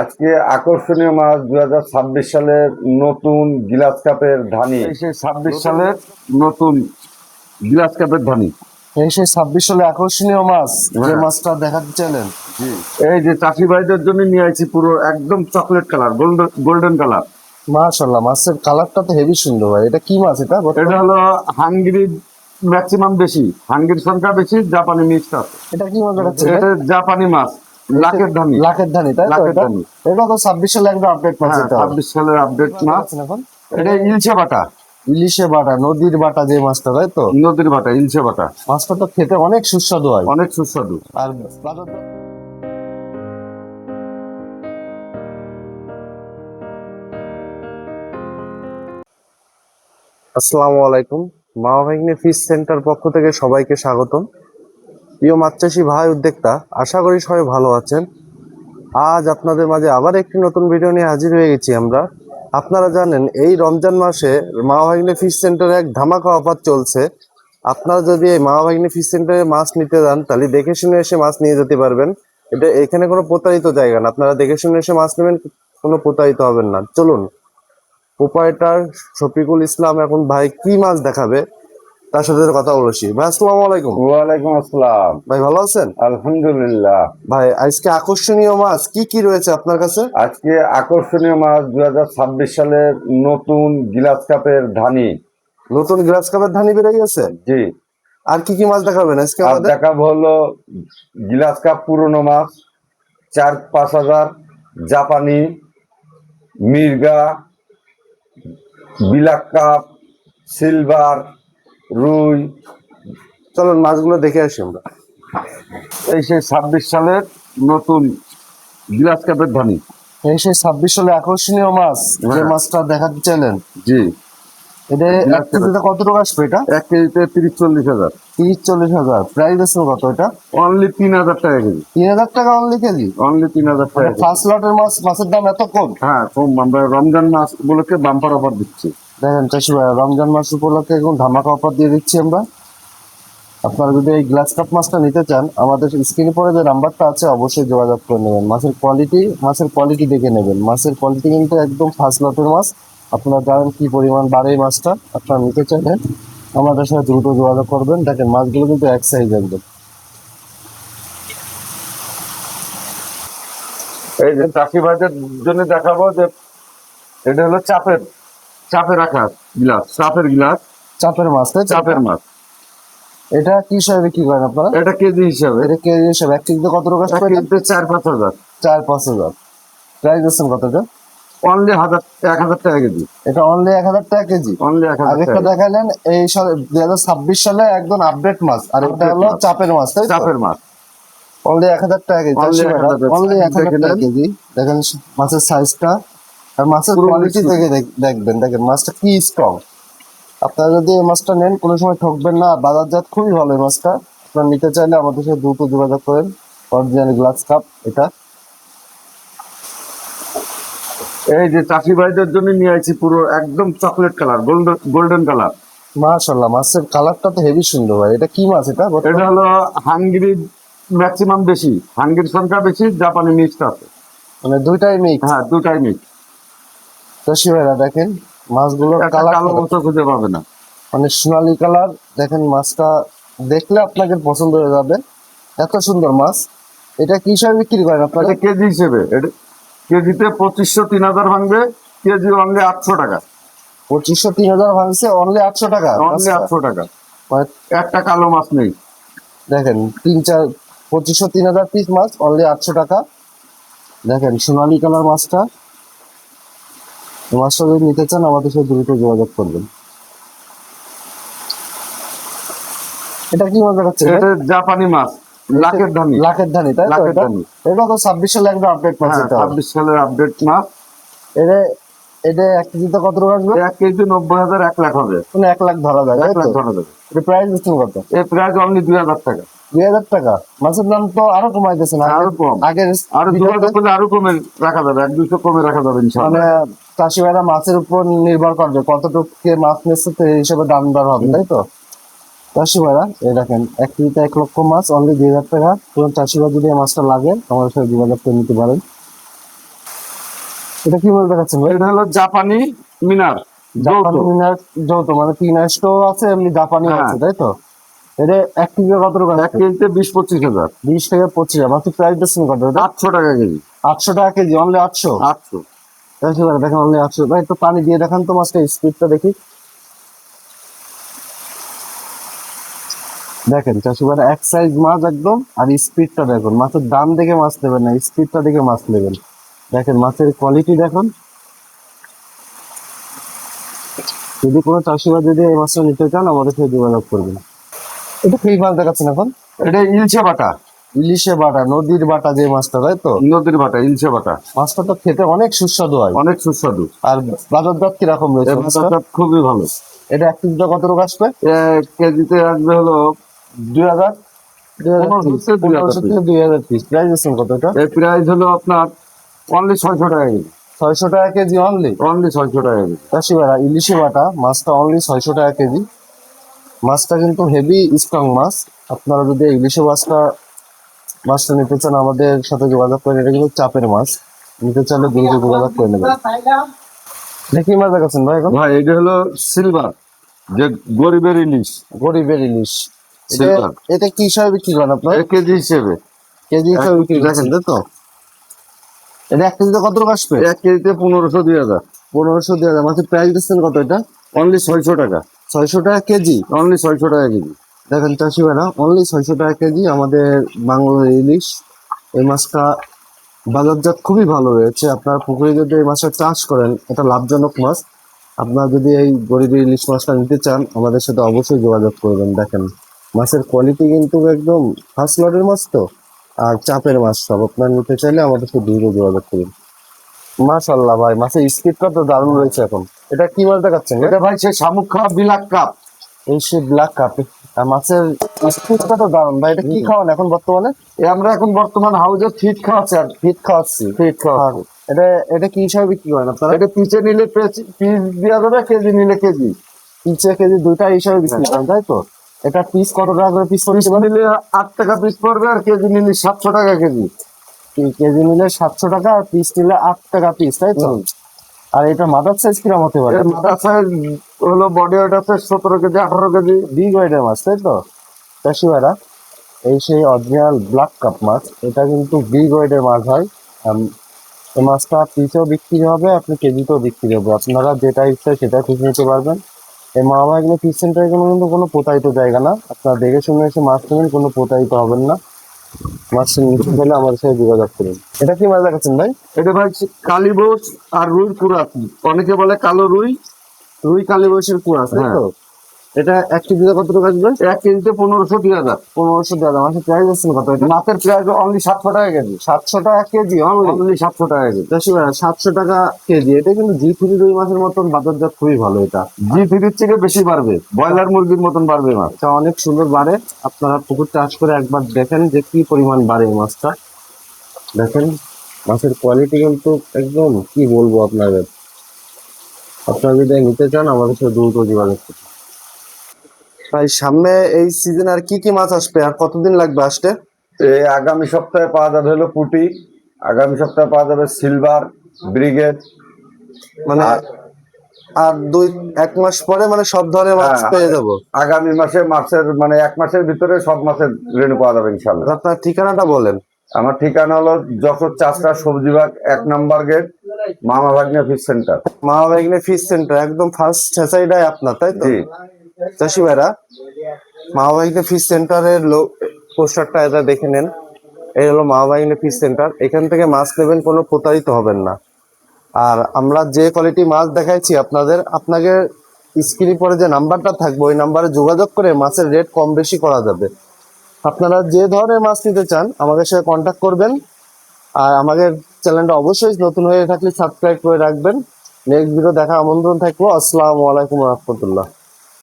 আজকে আকর্ষণীয় মাছ 2026 সালের নতুন গিলাস কাপের ধানি। সেই 26 সালের নতুন গিলাস কাপের ধানি। এই সেই 26 সালে আকর্ষণীয় মাছ যে হ্যাঁ। মাছটা দেখাতে চাইলেন। এই যে চাষি ভাইদের জন্য নিয়ে আইছি পুরো একদম চকলেট কালার, গোল্ডেন কালার। মাশাআল্লাহ, মাছের কালারটা তো হেভি সুন্দর ভাই। এটা কি মাছ? এটা এটা হলো হাঙ্গরি, ম্যাক্সিমাম বেশি হাঙ্গির সংখ্যা বেশি, জাপানি মিক্সড আছে। এটা কি মাছ দেখাচ্ছে? এটা জাপানি মাছ, লাখের ধানি। লাখের ধানি, তাই তো? লাখের ধানি। এটা তো 26 সালে একদম আপডেট মাছ। হ্যাঁ, এটা 26 সালের আপডেট মাছ। এখন এটা ইলশে বাটা, ইলিশে বাটা, নদীর বাটা যে মাছটা, তাই তো? নদীর বাটা, ইলশে বাটা। মাছটা তো খেতে অনেক সুস্বাদু হয়। অনেক সুস্বাদু। আর বাজার দর- আসসালামু আলাইকুম। মামা ভাগ্নে ফিশ সেন্টার পক্ষ থেকে সবাইকে স্বাগতম। প্রিয় মাছ চাষি ভাই উদ্যোক্তা, আশা করি সবাই ভালো আছেন। আজ আপনাদের মাঝে আবার একটি নতুন ভিডিও নিয়ে হাজির হয়ে গেছি আমরা। আপনারা জানেন এই রমজান মাসে মামা ভাগ্নে ফিশ সেন্টারে এক ধামাকা অফার চলছে। আপনারা যদি এই মামা ভাগ্নে ফিশ সেন্টারে মাছ নিতে যান তাহলে দেখে শুনে এসে মাছ নিয়ে যেতে পারবেন। এটা এখানে কোনো প্রতারিত জায়গা না, আপনারা দেখে শুনে এসে মাছ নেবেন, কোনো প্রতারিত হবেন না। চলুন, প্রোপাইটার শফিকুল ইসলাম এখন ভাই কি মাছ দেখাবে তার সাথে কথা বলছি। ভাই আসসালামু আলাইকুম। ওয়ালাইকুম আসসালাম। ভাই ভালো আছেন? আলহামদুলিল্লাহ। ভাই আজকে আকর্ষণীয় মাছ কি কি রয়েছে আপনার কাছে? আজকে আকর্ষণীয় মাছ 2026 সালের নতুন গিলাস কাপের ধানি। নতুন গ্লাস কাপের ধানি বেড়ে গেছে। জি। আর কি কি মাছ দেখাবেন আজকে আর আমাদের? দেখাবো হলো গিলাস কাপ পুরনো মাছ 4-5 হাজার, জাপানি, মির্গা, বিলাক কাপ, সিলভার, রুই। চলুন মাছগুলো দেখে আসি আমরা। এই সেই 26 সালের নতুন গিলাস কাপের ধানি। এই সেই 26 সালে আকর্ষণীয় মাছ যে হ্যাঁ। মাছটা দেখাতে চাইলেন। জি। এটা এক কেজিতে কত টাকা আসবে? এটা 1 কেজিতে 30-40 হাজার। 30-40 হাজার। প্রাইস আছে কত এটা? অনলি 3,000 টাকা কেজি। 3,000 টাকা অনলি কেজি? অনলি 3,000 টাকা কেজি। ফার্স্ট লটের মাছ, মাছের দাম এত কম? হ্যাঁ, কম। আমরা রমজান মাস উপলক্ষে বাম্পার অফার দিচ্ছি। দেখেন চাষি ভাই, রমজান মাস উপলক্ষে এখন ধামাকা অফার দিয়ে দিচ্ছি আমরা। আপনারা যদি এই গ্লাস কাপ মাছটা নিতে চান, আমাদের স্ক্রিনে পরে যে নাম্বারটা আছে অবশ্যই যোগাযোগ করে নেবেন। মাছের কোয়ালিটি দেখে নেবেন। মাছের কোয়ালিটি কিন্তু একদম ফার্স্ট লটের মাছ। আপনারা জানেন কি পরিমাণ বাড়ে এই মাছটা। আপনারা নিতে চাইলে আমাদের সাথে দ্রুত যোগাযোগ করবেন। দেখেন মাছগুলো কিন্তু এক সাইজ একদম। এই যে চাষি ভাইদের জন্য দেখাবো যে এটা হলো চাপে রাখা গিলাস, চাপের গিলাস, চাপের মাছ, তাই তো? চাপের মাছ। এটা কি হিসাবে বিক্রি করেন আপনারা? এটা কেজি হিসাবে। এটা কেজি হিসাবে এক কেজিতে কত টাকা এক আসবে? কেজিতে 4-5 হাজার। 4-5 হাজার। প্রাইস আছেন কতটা? অনলি 1,000 টাকা কেজি। এটা অনলি 1,000 টাকা কেজি। অনলি 1,000 আগেরটা টাকা। দেখালেন এই 2026 সালে একদম আপডেট মাছ, আর এটা হলো মাছ। চাপের মাছ, তাই তো? চাপের মাছ। অনলি 1,000 টাকা কেজি। Only 1,000 অনলি 1,000 দেখে টাকা নেন। কেজি। দেখেন মাছের সাইজটা আর মাছের পুরো কোয়ালিটি mixed থেকে দেখবেন। দেখেন মাছটা কি স্ট্রং। আপনারা যদি এই মাছটা নেন কোনো সময় ঠকবেন না। বাজারজাত খুবই ভালো এই মাছটা। আপনারা নিতে চাইলে আমাদের সাথে দ্রুত যোগাযোগ করেন। অরিজিনাল গ্লাস কাপ এটা। এই যে চাষি ভাইদের জন্য নিয়ে আইছি পুরো একদম চকলেট কালার, গোল্ডেন কালার। মাশাআল্লাহ, মাছের কালারটা তো হেভি সুন্দর ভাই। এটা কি মাছ? এটা এটা হলো হাঙ্গরি, ম্যাক্সিমাম বেশি হাঙ্গির সংখ্যা বেশি, জাপানি মিক্সড আছে। মানে দুইটাই মিক্স। হ্যাঁ, দুটাই মিক্স। চাষি ভাইরা দেখেন মাছগুলোর একটা কালার কালো মতো খুঁজে পাবে না। মানে সোনালী কালার। দেখেন মাছটা দেখলে আপনাকে পছন্দ হয়ে যাবে, এত সুন্দর মাছ। এটা কি হিসাবে বিক্রি করেন আপনারা? এটা কেজি হিসেবে। এটা কেজিতে 2,500-3,000 ভাঙবে, কেজি অনলি 800 টাকা। 2,500-3,000 ভাঙছে, অনলি 800 টাকা। অনলি 800 টাকা। মানে একটা কালো মাছ নেই। দেখেন 2,500-3,000 পিস মাছ, অনলি 800 টাকা। দেখেন সোনালী কালার মাছটা। এই মাছটা যদি নিতে চান আমাদের সাথে দ্রুত যোগাযোগ করবেন। এটা কি মাছ দেখাচ্ছে? এটা জাপানি মাছ, লাখের ধানি। লাখের ধানি, তাই তো? লাখের ধানি। এটা তো 26 সালে একদম আপডেট মাছ। হ্যাঁ, এটা 26 সালের আপডেট মাছ। এটা এটা এক কেজিতে কত টাকা আসবে? 1 কেজি 90,000, 1 লাখ হবে। মানে 1 লাখ ধরা যায়, 1 তাই লাখ তো? ধরা যাবে। এটা প্রাইস দিচ্ছেন কত? এই প্রাইস অনলি 2,000 টাকা। 2,000 টাকা। মাছের দাম তো আরো কমাইতেছে না? আরো কম। আগের আরো যোগাযোগ করলে আরো কমে রাখা যাবে, 1-200 কমে রাখা যাবে মানে ইনশাআল্লাহ। চাষি ভাইরা মাছের উপর নির্ভর করবে কতটুকু কে মাছ নিচ্ছে, তো এই হিসেবে দাম দর হবে, তাই তো? চাষি ভাইরা এই দেখেন 1 কেজিতে 1 লক্ষ মাছ, অনলি 2,000 টাকা। কোন চাষি ভাই যদি এই মাছটা লাগে আমাদের সাথে যোগাযোগ করে নিতে পারেন। এটা কি মাছ দেখাচ্ছেন ভাই? এটা হলো জাপানি মিনার জাপানি মিনার যৌথ, মানে 3 আছে, এমনি জাপানি হ্যাঁ। আছে, তাই তো? এটা 1 কেজি কত টাকা? 1 কেজিতে 20-25 হাজার। 20 থেকে 25 হাজার। মাত্র প্রাইস দিচ্ছেন কত এটা? 800 টাকা কেজি। 800 টাকা কেজি, অনলি 800। 800। দেখেন অনলি 800। ভাই একটু পানি দিয়ে দেখান তো মাছটা, স্পিডটা দেখি। দেখেন চাষিবারা এক সাইজ মাছ একদম, আর স্পিডটা দেখুন। মাছের দাম দেখে মাছ নেবেন না, স্পিডটা দেখে মাছ নেবেন। দেখেন মাছের কোয়ালিটি দেখুন। যদি কোনো চাষিবাদ যদি এই মাছটা নিতে চান আমাদের সাথে যোগাযোগ করবেন। এটা কি মাছ দেখাচ্ছেন এখন? এটা ইলশে বাটা। ইলিশে বাটা, নদীর বাটা যে মাছটা, তাই তো? নদীর বাটা, ইলশে বাটা। মাছটা তো খেতে অনেক সুস্বাদু হয়। অনেক সুস্বাদু। আর বাজারদর কিরকম রয়েছে এর মাছটা? বাজারটা খুবই ভালো। এটা 1 কেজিতে কত টাকা আসবে? কেজিতে আসবে হলো 2000। 1500 থেকে 2000 পিস। প্রাইস আছে কত এটা? এর প্রাইস হলো আপনার অনলি 600 টাকা কেজি। 600 টাকা কেজি অনলি। অনলি 600 টাকা কেজি। চাষিবারা ইলিশে বাটা মাছটা অনলি 600 টাকা কেজি। মাছটা কিন্তু হেভি স্ট্রং মাছ। আপনারা যদি এই ইলিশে মাছটা নিতে চান আমাদের সাথে যোগাযোগ করেন। এটা কিন্তু চাপের মাছ, নিতে চাইলে দ্রুত যোগাযোগ করে নেবেন। দেখি মাছ দেখাচ্ছেন ভাই এখন? ভাই এটা হলো সিলভার, যে গরিবের ইলিশ। গরিবের ইলিশ। সিলভার। এটা কি হিসাবে বিক্রি করেন আপনার? কেজি হিসেবে। কেজি হিসাবে বিক্রি করছেন, তাই তো? এটা 1 কেজিতে কত টাকা আসবে? 1 কেজিতে 1500-2000। 1500 দিয়ে মাছের প্রাইস দিচ্ছেন কত এটা? অনলি 600 টাকা। 600 টাকা কেজি। অনলি 600 টাকা কেজি। দেখেন চাষি ভাইরা, অনলি 600 টাকা কেজি আমাদের বাংলার ইলিশ। এই মাছটা বাজারজাত খুবই ভালো রয়েছে। আপনার পুকুরে যদি এই মাছটা চাষ করেন, এটা লাভজনক মাছ। আপনারা যদি এই গরিবের ইলিশ মাছটা নিতে চান আমাদের সাথে অবশ্যই যোগাযোগ করবেন। দেখেন মাছের কোয়ালিটি কিন্তু একদম ফার্স্ট লটের মাছ তো, আর চাপের মাছ সব। আপনারা নিতে চাইলে আমাদের সাথে দ্রুত যোগাযোগ করুন। মাশাআল্লাহ ভাই, মাছের স্পিডটা তো দারুণ রয়েছে এখন। এটা কি মাছ দেখাচ্ছেন? এটা ভাই সে শামুক খাওয়া বিলাক কাপ। এই সে ব্ল্যাক কাপ। আর মাছের স্পিডটা তো দারুণ ভাই। এটা কি খাওয়ান এখন বর্তমানে? আমরা এখন বর্তমান হাউজে ফিট খাওয়াচ্ছি আর ফিট খাওয়াচ্ছি। ফিট খাওয়াচ্ছি। এটা এটা কি হিসাবে বিক্রি করেন আপনারা? এটা পিচে নিলে পিস দেওয়া যাবে, কেজি নিলে কেজি। পিচে কেজি দুইটা হিসাবে বিক্রি করেন, তাই তো? এটা পিস কত টাকা করে পিস পিস পড়ছে? নিলে 8 টাকা পিস পড়বে, আর কেজি নিলে 700 টাকা কেজি। কেজি নিলে 700 টাকা, আর পিস নিলে 8 টাকা পিস, তাই তো? আর এটা মাদার সাইজ কিরকম হতে পারে? এর মাথা সাইজ হলো, বডি ওয়েট আছে 17 কেজি 18 কেজি। বিগ ওয়েটের মাছ, তাই তো? চাষি ভাইরা, এই সেই অরিজিনাল ব্ল্যাক কাপ মাছ। এটা কিন্তু বিগ ওয়েটের মাছ হয়। এই মাছটা পিসেও বিক্রি হবে, আপনি কেজিতেও বিক্রি হবে। আপনারা যেটা ইচ্ছা সেটা খুঁজে নিতে পারবেন। এই মামা এগুলো ফিশ সেন্টারে কিন্তু কোনো প্রতারিত জায়গা না। আপনারা দেখে শুনে এসে মাছ নেবেন, কোনো প্রতারিত হবেন না। মাছ নিতে গেলে আমাদের সাথে যোগাযোগ করুন। এটা কি মাছ দেখাচ্ছেন ভাই? এটা ভাই কালীবোস আর রুই কুরাত, অনেকে বলে কালো রুই। রুই কালী বয়সের কুয়া, তাই তো? এটা 1 কেজিতে কত টাকা আসবে? 1 কেজিতে 1500-2000। 1500 টাকা। মাছের প্রাইস আছে কত এটা? মাছের প্রাইস অনলি 700 টাকা কেজি। 700 টাকা কেজি অনলি। অনলি 700 টাকা কেজি। চাষি ভাইরা, 700 টাকা কেজি। এটা কিন্তু জি3 রুই মাছের মতন বাজারজাত খুবই ভালো। এটা জি3 থেকে বেশি বাড়বে, ব্রয়লার মুরগির মতন বাড়বে মাছ। এটা অনেক সুন্দর বাড়ে। আপনারা পুকুর চাষ করে একবার দেখেন যে কি পরিমাণ বাড়ে এই মাছটা। দেখেন মাছের কোয়ালিটি কিন্তু একদম কি বলবো আপনাদের। আপনারা যদি নিতে চান আমাদের সাথে দ্রুত যোগাযোগ করুন। ভাই সামনে এই সিজন আর কি কি মাছ আসবে, আর কতদিন লাগবে আসতে? আগামী সপ্তাহে পাওয়া যাবে হলো পুঁটি, আগামী সপ্তাহে পাওয়া যাবে সিলভার, ব্রিগেড। মানে আর 1 মাস পরে মানে সব ধরনের মাছ হ্যাঁ, পেয়ে যাবো? আগামী মাসে মাছের 1 মাসের ভিতরে সব মাছের রেণু পাওয়া যাবে ইনশাল্লাহ। আপনার ঠিকানাটা বলেন। আমার ঠিকানা হলো যশোর চাষরা সবজিবাগ 1 নম্বর গেট, মামা ভাগ্নে ফিশ সেন্টার। মা ভাগ্নে ফিশ সেন্টার একদম ফার্স্ট ছেঁচাইটাই আপনার, তাই তো? জি। চাষি ভাইরা, মা ভাগ্নে ফিশ সেন্টারের পোস্টারটা এটা দেখে নেন। এই হলো মা ভাগ্নে ফিশ সেন্টার। এখান থেকে মাছ নেবেন, কোনো প্রতারিত হবেন না। আর আমরা যে কোয়ালিটি মাছ দেখাইছি আপনাকে স্ক্রিনে পরে যে নাম্বারটা থাকবে ওই নাম্বারে যোগাযোগ করে মাছের রেট কম বেশি করা যাবে। আপনারা যে ধরনের মাছ নিতে চান আমাদের সাথে কন্ট্যাক্ট করবেন। আর আমাদের চ্যানেলটা অবশ্যই নতুন হয়ে থাকলে সাবস্ক্রাইব করে রাখবেন। নেক্সট ভিডিও দেখা আমন্ত্রণ থাকবো। আসসালামু আলাইকুম রহমতুল্লাহ।